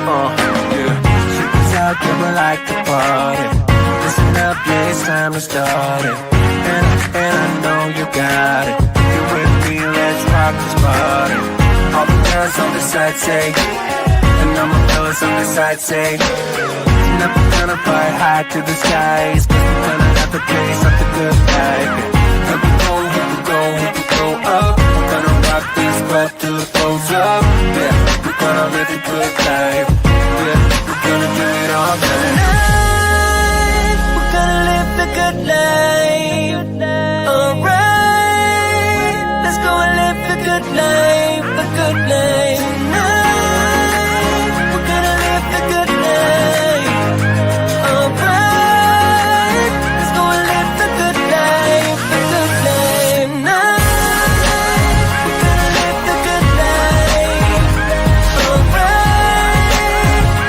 Yeah. She can tell you would like to party. Listen up, yeah, it's time to start it. And I know you got it. You with me, let's rock this party. All the girls on the side say, and all my fellas on the side say, never gonna fly high to the skies, 'cause we're gonna have to play something good life. Here we go, here we go, here we go up. We're gonna rock this club till it goes up. Yeah, we're gonna live a good life. Yeah, we're gonna do it all night. Tonight, we're gonna live the good life. Alright, let's go and live the good life, the good life. Tonight, we're gonna live the good life. Alright, let's go and live the good life, the good life. Tonight, we're gonna live the good life. Alright,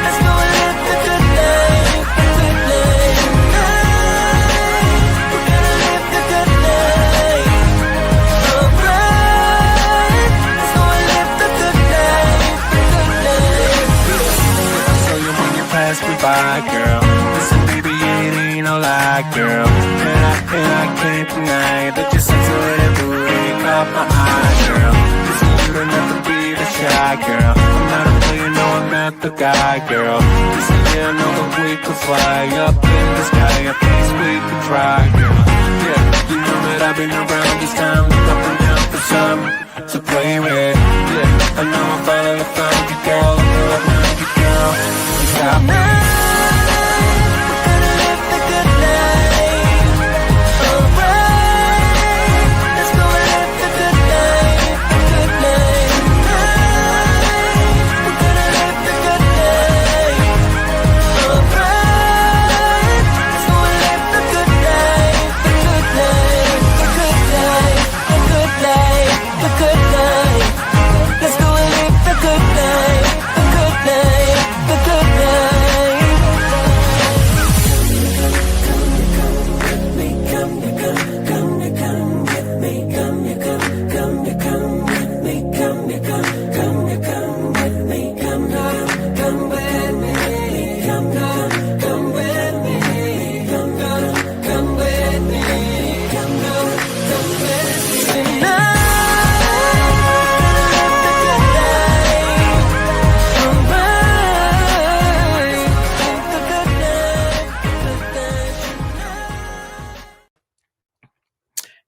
let's go and live the good life, the good life. Tonight, we're gonna live the good life. Alright, let's go and live the good life, the good life. I saw you when you passed me by, girl. Listen, baby, it ain't no lie, girl. And I can't deny that you're sensitive, booty caught my eye, girl. Listen, you don't have to be the shy, girl. I'm not a player, no, I'm not the guy, girl. Listen, yeah, I know that we could fly up in the sky. A place we could try, girl. Yeah, you know that I've been around this time, look up and down for some to play with. Yeah, I know I finally found you, girl. I know I found you, girl. You got me.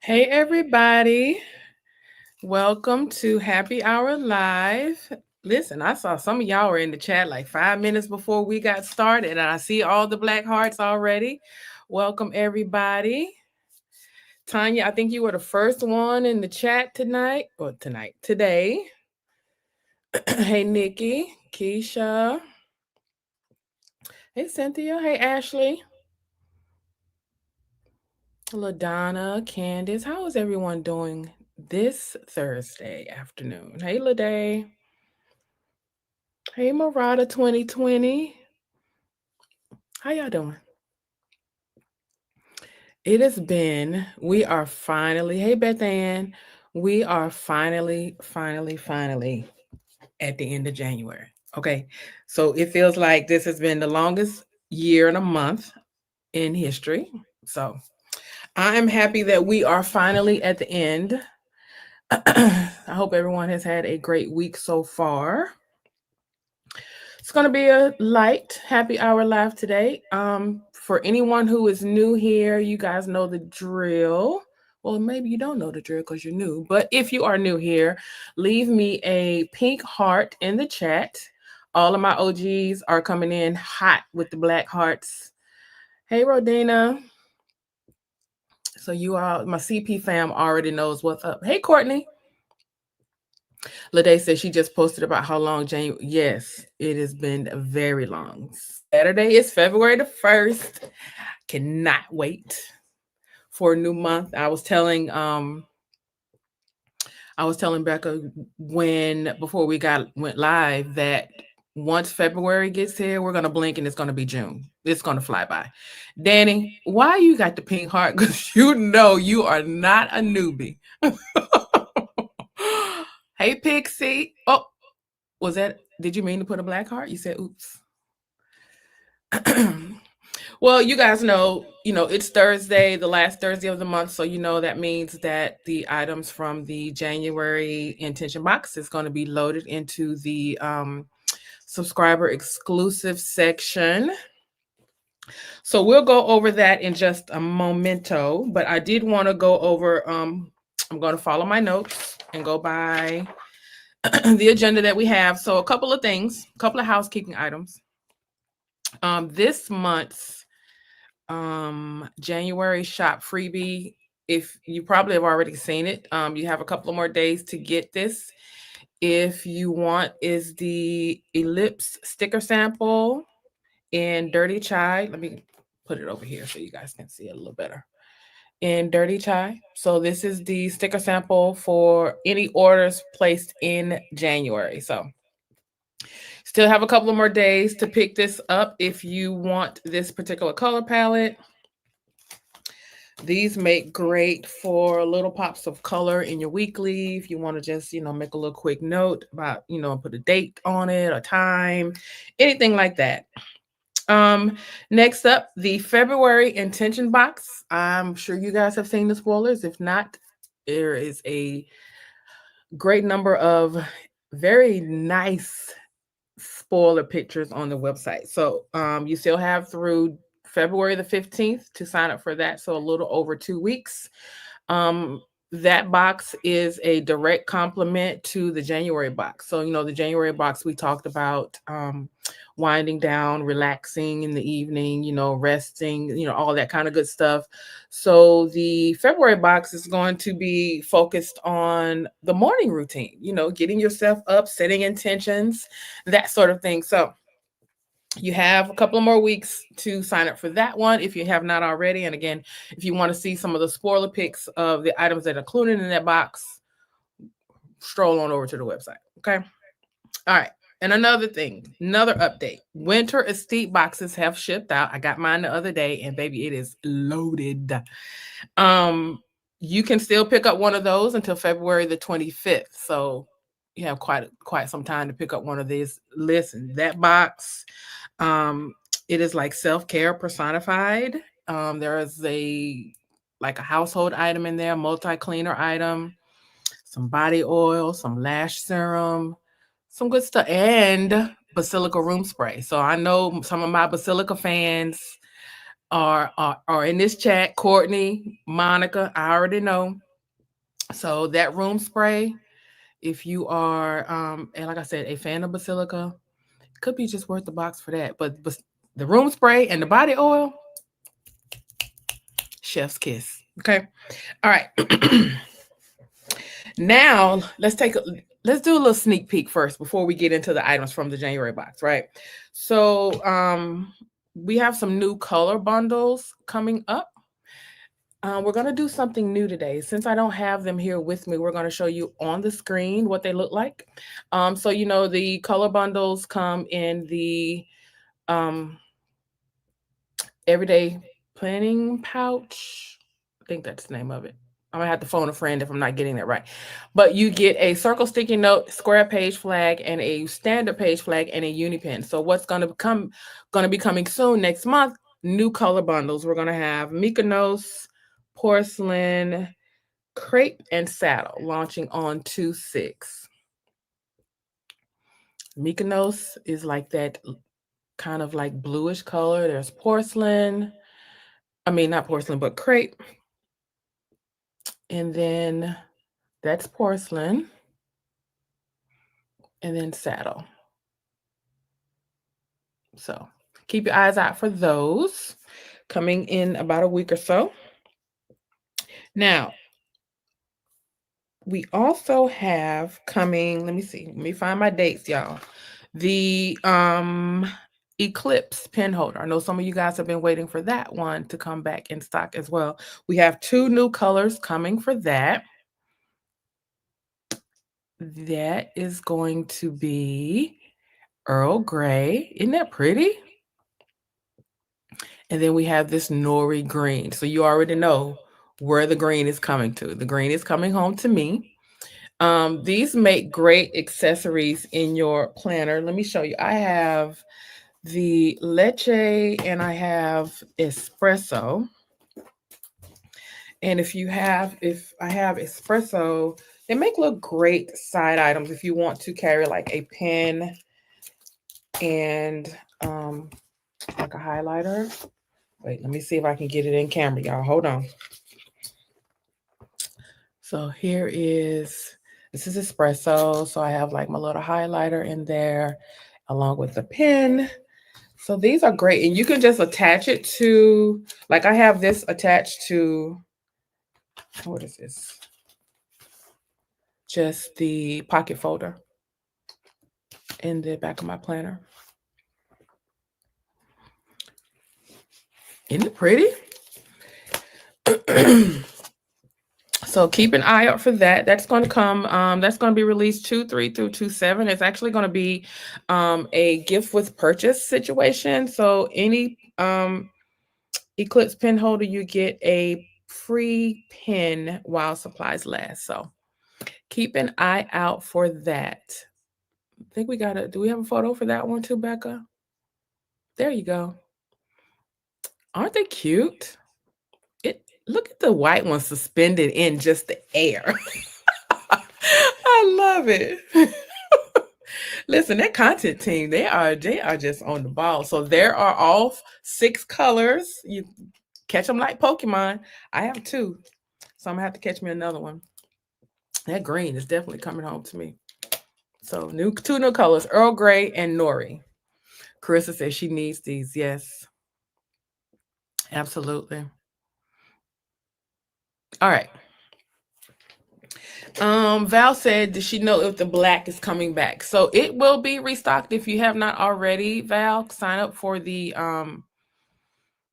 Hey everybody, welcome to Happy Hour Live. Listen, I saw some of y'all were in the chat like 5 minutes before we got started, and I see all the black hearts already. Welcome everybody. Tanya, I think you were the first one in the chat today. Hey Nikki, Keisha. Hey Cynthia, hey Ashley. LaDonna, Candace, how is everyone doing this Thursday afternoon? Hey, LaDay. Hey, Marada 2020. How y'all doing? It has been, we are finally, hey, Beth Ann, we are finally at the end of January. Okay, so it feels like this has been the longest year and a month in history. So I am happy that we are finally at the end. I hope everyone has had a great week so far. It's going to be a light happy hour live today. For anyone who is new here, you guys know the drill. Well, maybe you don't know the drill because you're new, but if you are new here, leave me a pink heart in the chat. All of my OGs are coming in hot with the black hearts. Hey, Rodina. So you all, my CP fam already knows what's up. Hey, Courtney. Lede said she just posted about how long January. Yes, it has been very long. Saturday is February the 1st. Cannot wait for a new month. I was telling Becca before we went live that once February gets here, we're gonna blink and it's gonna be June. It's gonna fly by. Danny, why you got the pink heart? Because you know you are not a newbie. Hey Pixie. Oh, was that Did you mean to put a black heart? You said, oops. Well, you guys know, it's Thursday, the last Thursday of the month. So, that means that the items from the January intention box is going to be loaded into the subscriber exclusive section. So we'll go over that in just a momento, but I did want to go over, I'm going to follow my notes and go by the agenda that we have. So a couple of things, a couple of housekeeping items. This month's January shop freebie, if you probably have already seen it, you have a couple of more days to get this. If you want, is the ellipse sticker sample in Dirty Chai. Let me put it over here so you guys can see it a little better. In Dirty Chai. So this is the sticker sample for any orders placed in January. So still have a couple of more days to pick this up if you want this particular color palette. These make great for little pops of color in your weekly. If you want to just, make a little quick note about, put a date on it, a time, anything like that. Next up, the February intention box. I'm sure you guys have seen the spoilers. If not, there is a great number of very nice spoiler pictures on the website. So you still have through February the 15th to sign up for that. So a little over 2 weeks. That box is a direct complement to the January box. So, the January box, we talked about winding down, relaxing in the evening, resting, all that kind of good stuff. So the February box is going to be focused on the morning routine, getting yourself up, setting intentions, that sort of thing. So you have a couple of more weeks to sign up for that one if you have not already. And again, if you want to see some of the spoiler pics of the items that are included in that box, stroll on over to the website. Okay. All right. And another thing, another update. Winter Estate boxes have shipped out. I got mine the other day, and baby, it is loaded. You can still pick up one of those until February the 25th. So you have quite some time to pick up one of these. Listen, that box, it is like self-care personified. There is a household item in there, multi-cleaner item, some body oil, some lash serum, some good stuff, and Basilica room spray. So I know some of my Basilica fans are in this chat. Courtney, Monica, I already know. So that room spray, if you are, and like I said, a fan of Basilica, could be just worth the box for that. But the room spray and the body oil, chef's kiss. Okay. All right. Now let's do a little sneak peek first before we get into the items from the January box, right? So we have some new color bundles coming up. We're going to do something new today. Since I don't have them here with me, we're going to show you on the screen what they look like. So, the color bundles come in the everyday planning pouch. I think that's the name of it. I'm gonna have to phone a friend if I'm not getting that right. But you get a circle sticky note, square page flag, and a standard page flag, and a uni pen. So what's gonna be coming soon next month? New color bundles. We're gonna have Mykonos, porcelain, crepe, and saddle launching on 2/6. Mykonos is like that kind of like bluish color. There's porcelain. I mean, not porcelain, but crepe. And then that's porcelain. And then saddle. So keep your eyes out for those coming in about a week or so. Now, we also have coming, let me find my dates, y'all. The Eclipse pen holder. I know some of you guys have been waiting for that one to come back in stock as well. We have 2 new colors coming for that. That is going to be Earl Grey. Isn't that pretty? And then we have this nori green. So you already know where the green is coming to. The green is coming home to me. These make great accessories in your planner. Let me show you. I have the leche and I have espresso. And if I have espresso, they make look great side items if you want to carry like a pen and like a highlighter. Wait, let me see if I can get it in camera, y'all. Hold on. So this is espresso. So I have like my little highlighter in there along with the pen. So these are great. And you can just attach it to, like I have this attached to, what is this? Just the pocket folder in the back of my planner. Isn't it pretty? So keep an eye out for that. That's going to come. That's going to be released 2/3 through 2/7. It's actually going to be a gift with purchase situation. So any Eclipse pen holder, you get a free pen while supplies last. So keep an eye out for that. I think we got a. Do we have a photo for that one too, Becca? There you go. Aren't they cute? It Look at the white one suspended in just the air. I love it. Listen, that content team, they are just on the ball. So there are all 6 colors. You catch them like Pokemon. I have 2, so I'm gonna have to catch me another one. That green is definitely coming home to me. So 2 new colors: Earl Grey and Nori. Carissa says she needs these. Yes, absolutely. All right. Val said, does she know if the black is coming back? So it will be restocked if you have not already. Val, sign up for the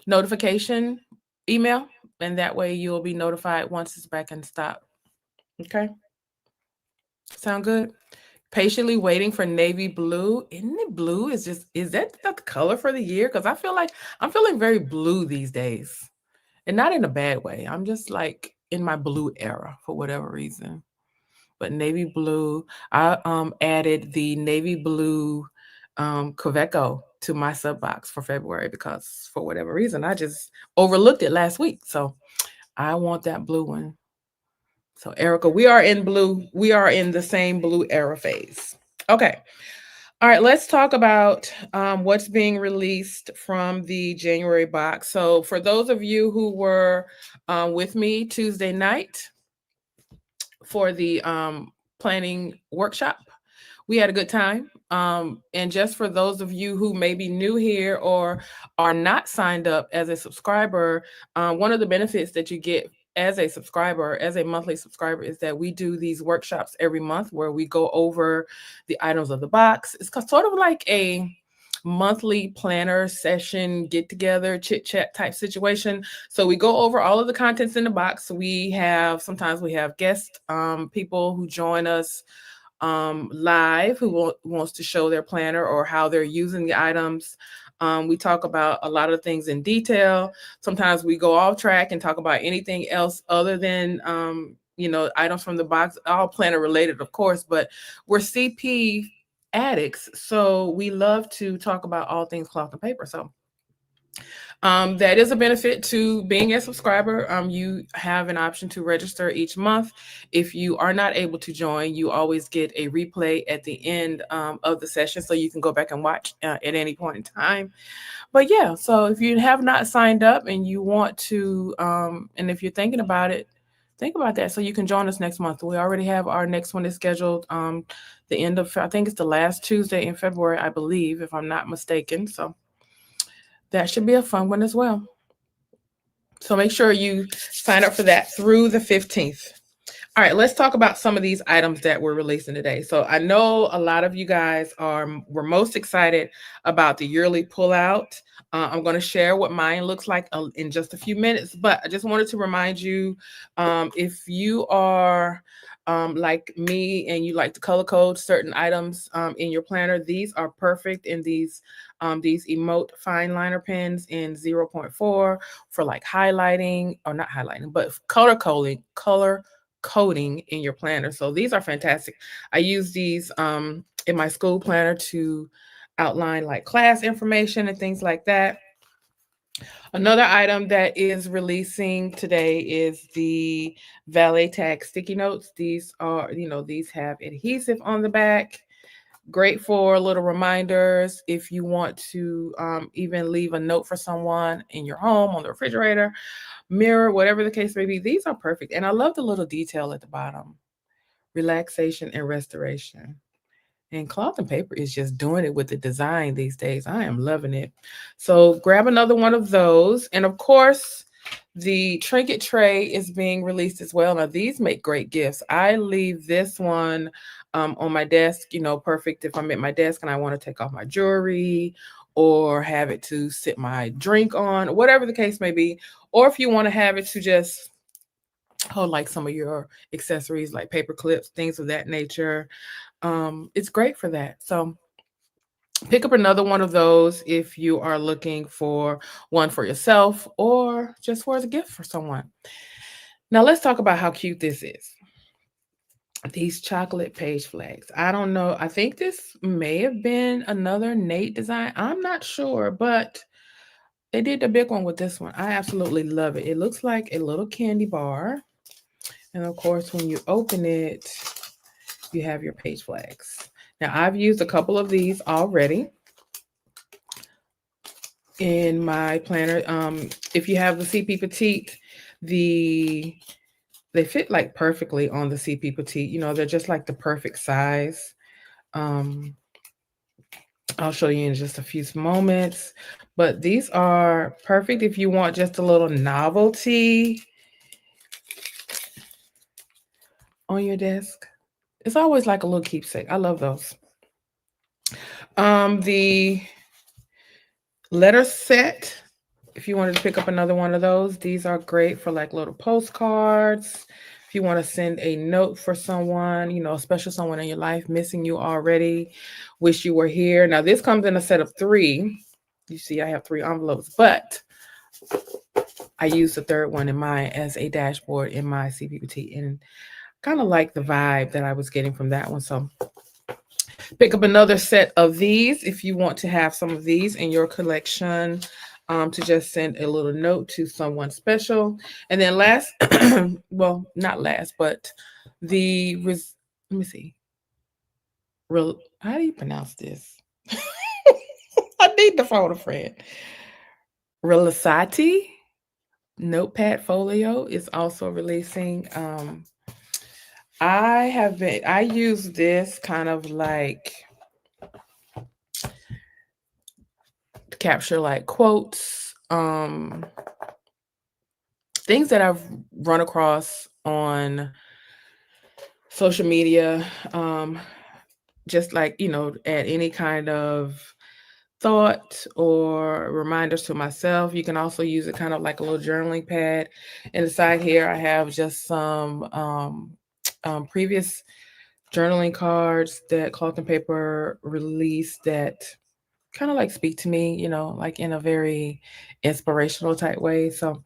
notification email, and that way you'll be notified once it's back in stock. Okay, sound good? Patiently waiting for navy blue. Isn't it blue? Is that the color for the year? Because I feel like I'm feeling very blue these days, and not in a bad way. I'm just like in my blue era for whatever reason. But navy blue, I added the navy blue Queveco to my sub box for February because for whatever reason I just overlooked it last week. So I want that blue one. So Erica, we are in blue. We are in the same blue era phase. Okay. All right, let's talk about what's being released from the January box. So, for those of you who were with me Tuesday night for the planning workshop, we had a good time. And just for those of you who may be new here or are not signed up as a subscriber, one of the benefits that you get as a subscriber, as a monthly subscriber, is that we do these workshops every month where we go over the items of the box. It's sort of like a monthly planner session, get together, chit chat type situation. So we go over all of the contents in the box. Sometimes we have guest people who join us live who wants to show their planner or how they're using the items. We talk about a lot of things in detail. Sometimes we go off track and talk about anything else other than items from the box, all planner related, of course, but we're CP addicts, so we love to talk about all things cloth and paper. So that is a benefit to being a subscriber. You have an option to register each month. If you are not able to join, you always get a replay at the end of the session, so you can go back and watch at any point in time. But yeah, so if you have not signed up and you want to, and if you're thinking about it, think about that so you can join us next month. We already have our next one is scheduled the end of, I think it's the last Tuesday in February, I believe, if I'm not mistaken. So that should be a fun one as well. So make sure you sign up for that through the 15th. All right, let's talk about some of these items that we're releasing today. So I know a lot of you guys were most excited about the yearly pullout. I'm going to share what mine looks like in just a few minutes, but I just wanted to remind you, if you are like me and you like to color code certain items in your planner, these are perfect in these emote fine liner pens in 0.4 for like highlighting, or not highlighting, but color coding in your planner. So these are fantastic. I use these in my school planner to outline like class information and things like that. Another item that is releasing today is the valet tag sticky notes. These are, these have adhesive on the back. Great for little reminders if you want to even leave a note for someone in your home, on the refrigerator, mirror, whatever the case may be. These are perfect. And I love the little detail at the bottom: relaxation and restoration. And cloth and paper is just doing it with the design these days. I am loving it. So grab another one of those. And of course, the trinket tray is being released as well. Now, these make great gifts. I leave this one on my desk, perfect if I'm at my desk and I want to take off my jewelry or have it to sit my drink on, whatever the case may be. Or if you want to have it to just hold like some of your accessories like paper clips, things of that nature. It's great for that. So pick up another one of those if you are looking for one for yourself or just for as a gift for someone. Now let's talk about how cute this is. These chocolate page flags. I don't know. I think this may have been another Nate design. I'm not sure, but they did the big one with this one. I absolutely love it. It looks like a little candy bar. And of course, when you open it, you have your page flags. Now, I've used a couple of these already in my planner. If you have the CP Petite, they fit like perfectly on the CP Petite. They're just like the perfect size. Um, I'll show you in just a few moments. But these are perfect if you want just a little novelty on your desk. It's always like a little keepsake. I love those. The letter set, if you wanted to pick up another one of those, these are great for like little postcards. If you want to send a note for someone, a special someone in your life missing you already, wish you were here. Now, this comes in a set of 3. You see, I have 3 envelopes, but I use the third one in mine as a dashboard in my CPPT, and kind of like the vibe that I was getting from that one. So pick up another set of these if you want to have some of these in your collection, to just send a little note to someone special. And then last, well, not last, but let me see. How do you pronounce this? I need the phone a friend. Relasati notepad folio is also releasing. I use this kind of like to capture like quotes, things that I've run across on social media, just like, at any kind of thought or reminders to myself. You can also use it kind of like a little journaling pad. Inside here, I have just some previous journaling cards that Cloth and Paper released that kind of like speak to me, like in a very inspirational type way. So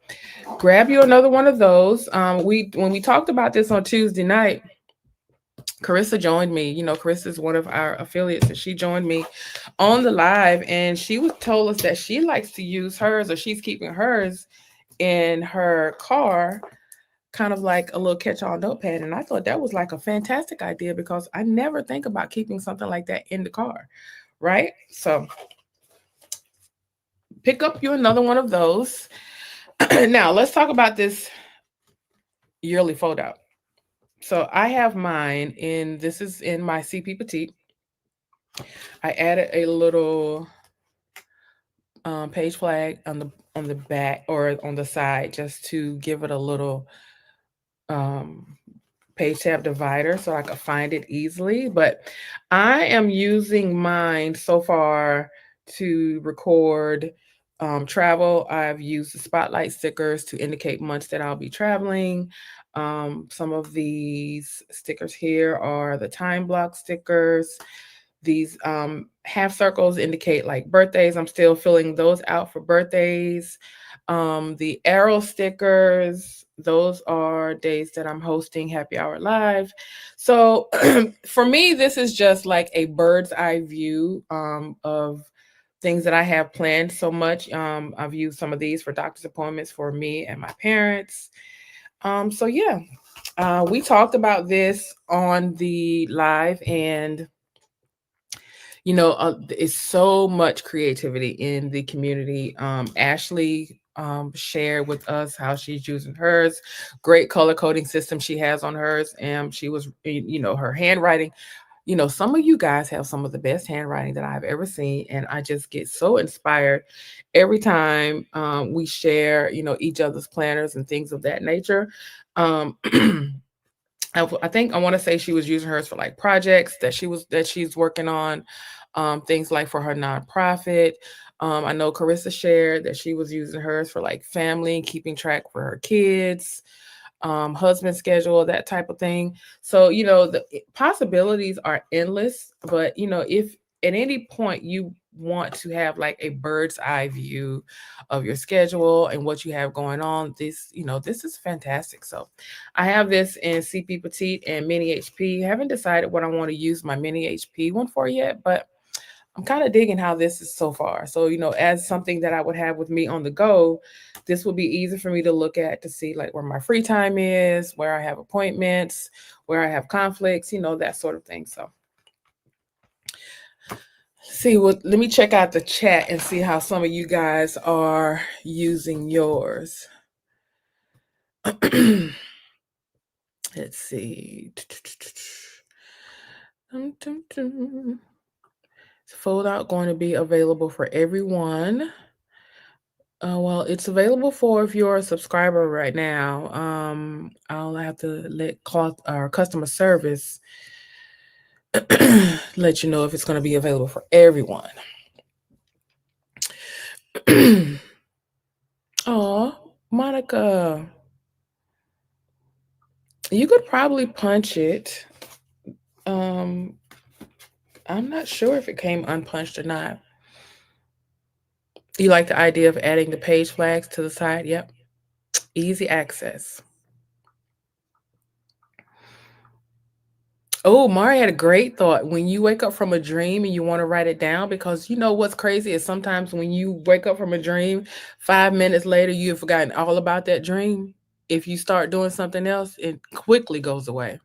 grab you another one of those. When we talked about this on Tuesday night, Carissa joined me. Carissa is one of our affiliates, and she joined me on the live, and she told us that she likes to use hers, or she's keeping hers in her car, kind of like a little catch-all notepad. And I thought that was like a fantastic idea because I never think about keeping something like that in the car, right? So pick up you another one of those. Now let's talk about this yearly fold out. So I have mine this is in my CP Petite. I added a little page flag on the back or on the side just to give it a little um, page tab divider so I could find it easily. But I am using mine so far to record travel. I've used the spotlight stickers to indicate months that I'll be traveling. Some of these stickers here are the time block stickers. These half circles indicate like birthdays. I'm still filling those out for birthdays. The arrow stickers, those are days that I'm hosting Happy Hour Live. So for me, this is just like a bird's eye view of things that I have planned so much. I've used some of these for doctor's appointments for me and my parents. So yeah, we talked about this on the live, and it's so much creativity in the community. Ashley shared with us how she's using hers. Great color coding system she has on hers, and she was, her handwriting. Some of you guys have some of the best handwriting that I've ever seen, and I just get so inspired every time we share, each other's planners and things of that nature. Um, I think I want to say she was using hers for like projects that she's working on, things like for her nonprofit. I know Carissa shared that she was using hers for like family, keeping track for her kids, husband schedule, that type of thing. So, the possibilities are endless, but if at any point you want to have like a bird's eye view of your schedule and what you have going on, this is fantastic. So I have this in CP Petite and Mini HP. Haven't decided what I want to use my Mini HP one for yet, but I'm kind of digging how this is so far. So, as something that I would have with me on the go, this will be easy for me to look at to see like where my free time is, where I have appointments, where I have conflicts, that sort of thing. So, see what, let me check out the chat and see how some of you guys are using yours. Let's see. Fold out going to be available for everyone. Well, it's available for if you're a subscriber right now. I'll have to let cloth or customer service let you know if it's going to be available for everyone. Oh, Monica, you could probably punch it. Um, I'm not sure if it came unpunched or not. You like the idea of adding the page flags to the side? Yep. Easy access. Oh, Mari had a great thought. When you wake up from a dream and you want to write it down, because what's crazy is sometimes when you wake up from a dream, 5 minutes later, you've forgotten all about that dream. If you start doing something else, it quickly goes away.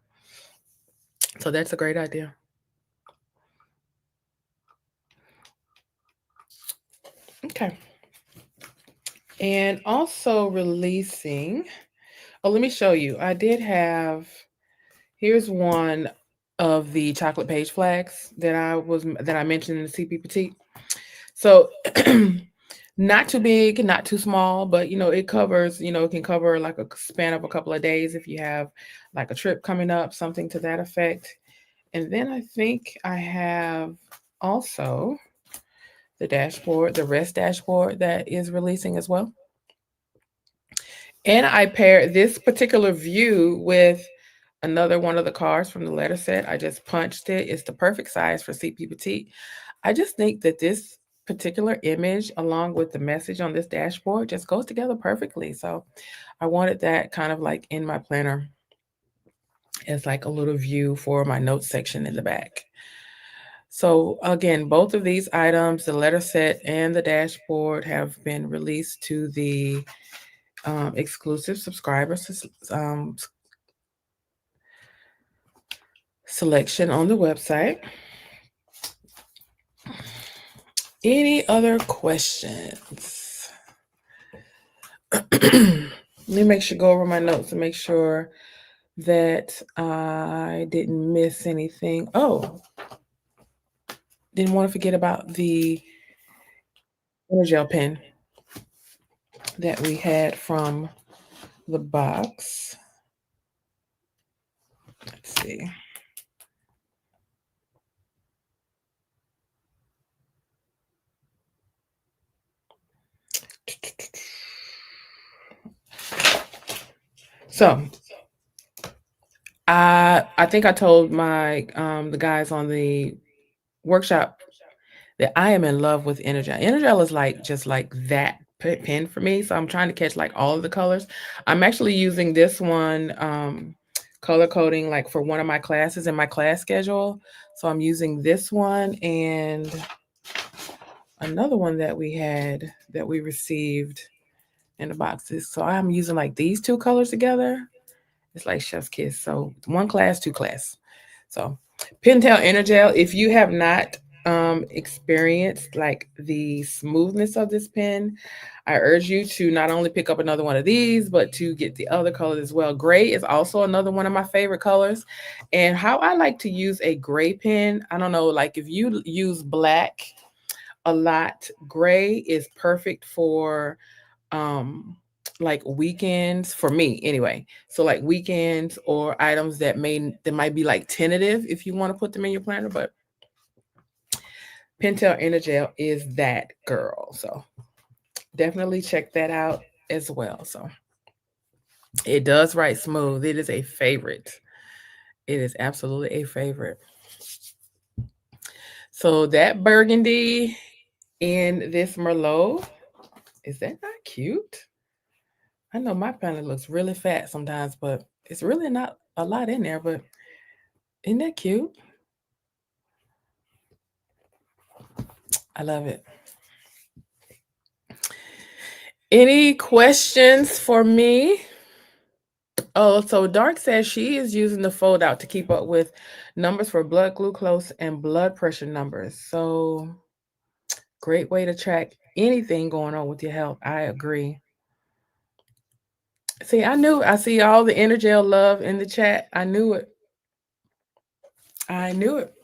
So that's a great idea. Okay. And also releasing. Oh, let me show you. I did have, here's one of the chocolate page flags that I mentioned in the CP Petite. So not too big, not too small, but it covers, it can cover like a span of a couple of days if you have like a trip coming up, something to that effect. And then I think I have also the dashboard, the rest dashboard that is releasing as well. And I paired this particular view with another one of the cards from the letter set. I just punched it. It's the perfect size for CP Petite. I just think that this particular image, along with the message on this dashboard, just goes together perfectly. So I wanted that kind of like in my planner as like a little view for my notes section in the back. So again, both of these items, the letter set and the dashboard, have been released to the exclusive subscribers selection on the website. Any other questions? Let me make sure, go over my notes and make sure that I didn't miss anything. Oh, didn't want to forget about the gel pen that we had from the box. Let's see. So I think I told my the guys on the workshop that I am in love with Energel. Energel is like just like that pen for me. So I'm trying to catch like all of the colors. I'm actually using this one color coding like for one of my classes in my class schedule. So I'm using this one and another one that we had that we received in the boxes. So I'm using like these two colors together. It's like chef's kiss. So one class, two class. So Pentel Energel, if you have not experienced like the smoothness of this pen, I urge you to not only pick up another one of these, but to get the other colors as well. Gray is also another one of my favorite colors. And how I like to use a gray pen, I don't know, like if you use black a lot, gray is perfect for um like weekends for me anyway. So like weekends or items that might be like tentative if you want to put them in your planner, but Pentel Energel is that girl. So definitely check that out as well. So it does write smooth. It is a favorite. It is absolutely a favorite. So that burgundy in this Merlot, is that not cute? I know my planner looks really fat sometimes, but it's really not a lot in there, but isn't that cute? I love it. Any questions for me? Oh, so Dark says she is using the fold out to keep up with numbers for blood glucose and blood pressure numbers. So great way to track anything going on with your health. I agree. See, I see all the Energel love in the chat. I knew it. I knew it.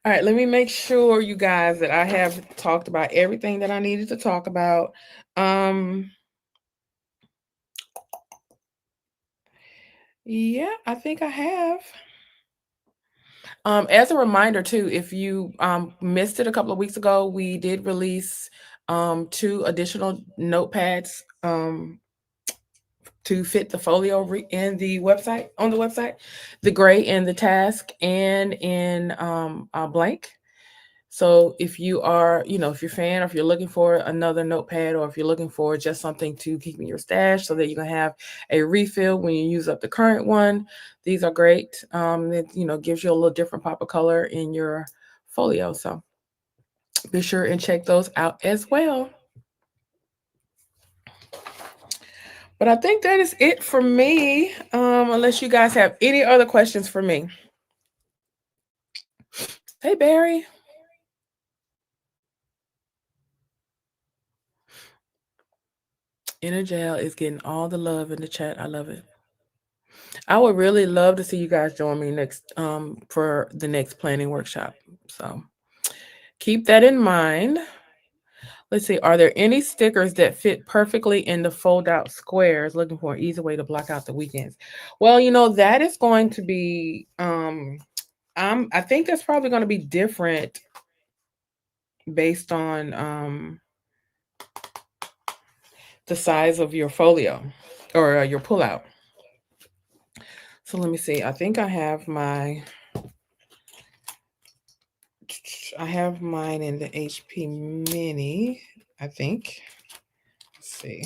All right, let me make sure you guys that I have talked about everything that I needed to talk about. Um yeah, I think I have. As a reminder too, if you missed it a couple of weeks ago, we did release two additional notepads to fit the folio in the website on the website, the gray in the task and in blank. So if you are, if you're a fan or if you're looking for another notepad or if you're looking for just something to keep in your stash so that you can have a refill when you use up the current one, these are great. It, gives you a little different pop of color in your folio. So be sure and check those out as well. But I think that is it for me, unless you guys have any other questions for me. Hey, Barry. Inner Jail is getting all the love in the chat. I love it. I would really love to see you guys join me next for the next planning workshop. So keep that in mind. Let's see, are there any stickers that fit perfectly in the fold out squares? Looking for an easy way to block out the weekends. Well, that is going to be I think that's probably going to be different based on the size of your folio or your pullout. So let me see. I have mine in the HP Mini, I think. Let's see.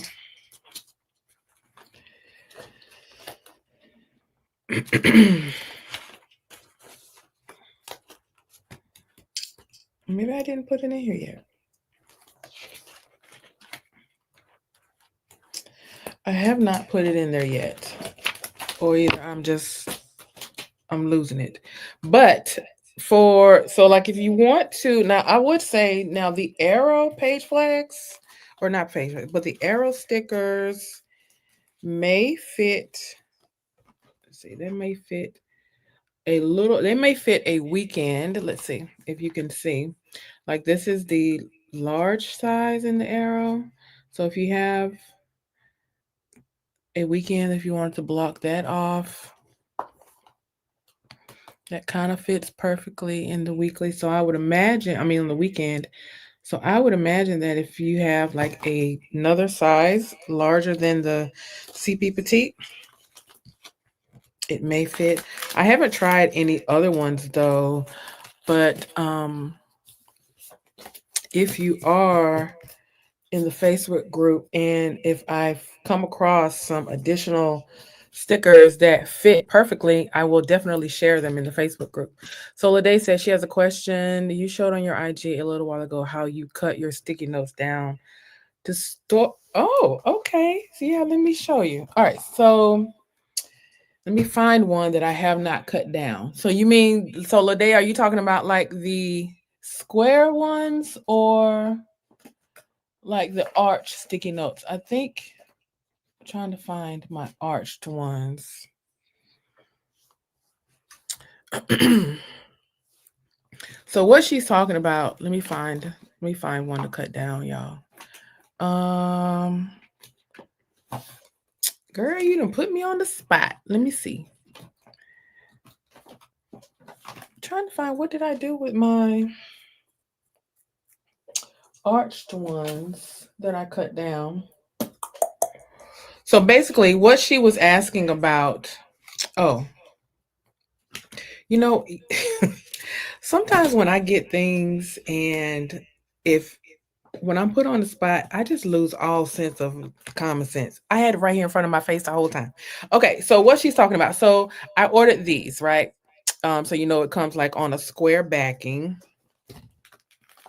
Maybe I didn't put it in here yet. I have not put it in there yet. Or either I'm losing it. But like if you want to, now I would say now the arrow page flags, or not page flags, but the arrow stickers may fit. Let's see, they may fit a weekend. Let's see if you can see. Like this is the large size in the arrow. So if you have a weekend, if you wanted to block that off, that kind of fits perfectly in the weekly. So I would imagine, on the weekend. So I would imagine that if you have like another size larger than the CP Petite, it may fit. I haven't tried any other ones though, but if you are in the Facebook group, and if I've come across some additional stickers that fit perfectly, I will definitely share them in the Facebook group. So Lede says she has a question. You showed on your IG a little while ago how you cut your sticky notes down to store. Oh, okay. So yeah, let me show you. All right, so let me find one that I have not cut down. So you mean, so Lede, are you talking about like the square ones or like the arch sticky notes? I think I'm trying to find my arched ones. So what she's talking about, let me find one to cut down, y'all. Um Girl, you done put me on the spot. Let me see. I'm trying to find, what did I do with my arched ones that I cut down? So basically what she was asking about, oh, you know, sometimes when I get things, and if when I'm put on the spot, I just lose all sense of common sense. I had it right here in front of my face the whole time. Okay, so what she's talking about. So I ordered these, right? So it comes like on a square backing,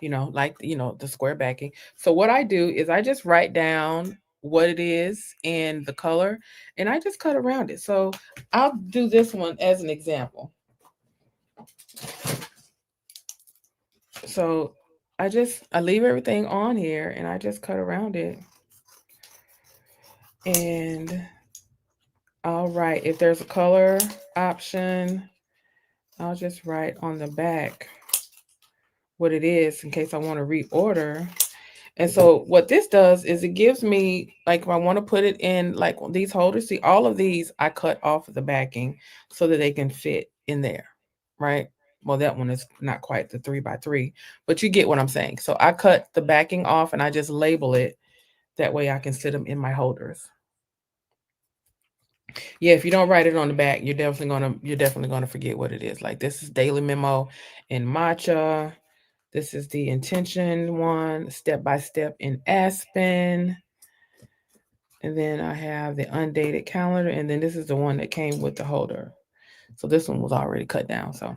like the square backing. So what I do is I just write down what it is and the color, and I just cut around it. So I'll do this one as an example. So I leave everything on here and I just cut around it. And I'll write, if there's a color option, I'll just write on the back what it is in case I want to reorder. And so what this does is it gives me, like, if I want to put it in like these holders, see all of these I cut off the backing so that they can fit in there, right? Well, that one is not quite the 3x3, but you get what I'm saying. So I cut the backing off and I just label it. That way I can sit them in my holders. Yeah, if you don't write it on the back, you're definitely gonna forget what it is. Like, this is Daily Memo in Matcha. This is the intention one, step by step in Aspen. And then I have the undated calendar, and then this is the one that came with the holder. So this one was already cut down. So,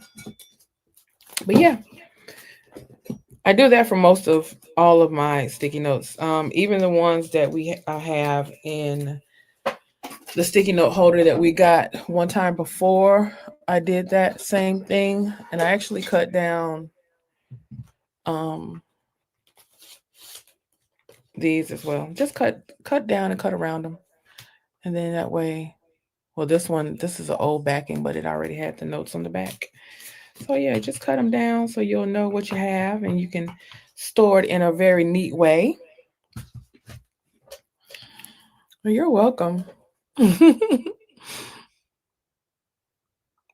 but yeah, I do that for most of all of my sticky notes. Even the ones that I have in the sticky note holder that we got one time before, I did that same thing, and I actually cut down um these as well. Just cut down and cut around them, and then that way. Well, this is an old backing, but it already had the notes on the back. So yeah, just cut them down so you'll know what you have, and you can store it in a very neat way. You're welcome.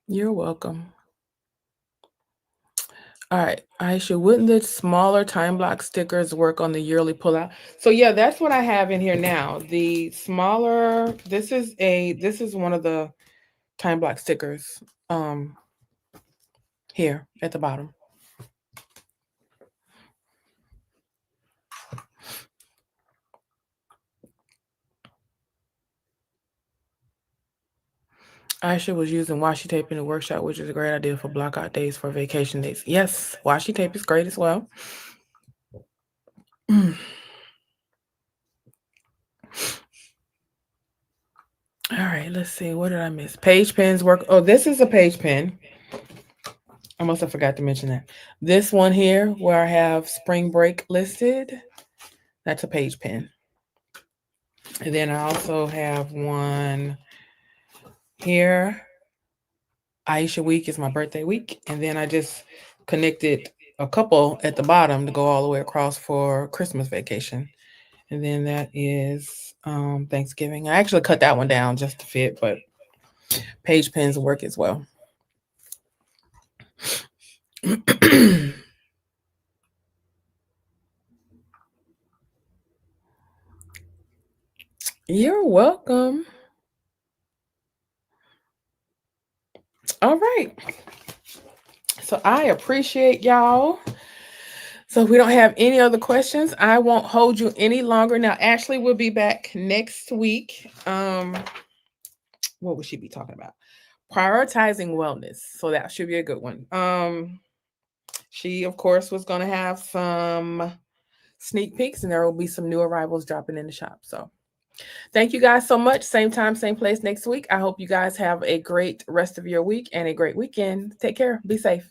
You're welcome. All right, Aisha, wouldn't the smaller time block stickers work on the yearly pullout? So yeah, that's what I have in here now. The smaller, this is one of the time block stickers um here at the bottom. Aisha was using washi tape in the workshop, which is a great idea for block out days for vacation days. Yes, washi tape is great as well. All right, let's see. What did I miss? Page pens work. Oh, this is a page pen. I must have forgot to mention that. This one here, where I have spring break listed, that's a page pen. And then I also have one here. Iesha week is my birthday week. And then I just connected a couple at the bottom to go all the way across for Christmas vacation. And then that is Thanksgiving. I actually cut that one down just to fit, but page pens work as well. You're welcome. All right. So I appreciate y'all. So if we don't have any other questions, I won't hold you any longer. Now, Ashley will be back next week. What would she be talking about? Prioritizing wellness. So that should be a good one. She, of course, was going to have some sneak peeks, and there will be some new arrivals dropping in the shop. So thank you guys so much. Same time, same place next week. I hope you guys have a great rest of your week and a great weekend. Take care. Be safe.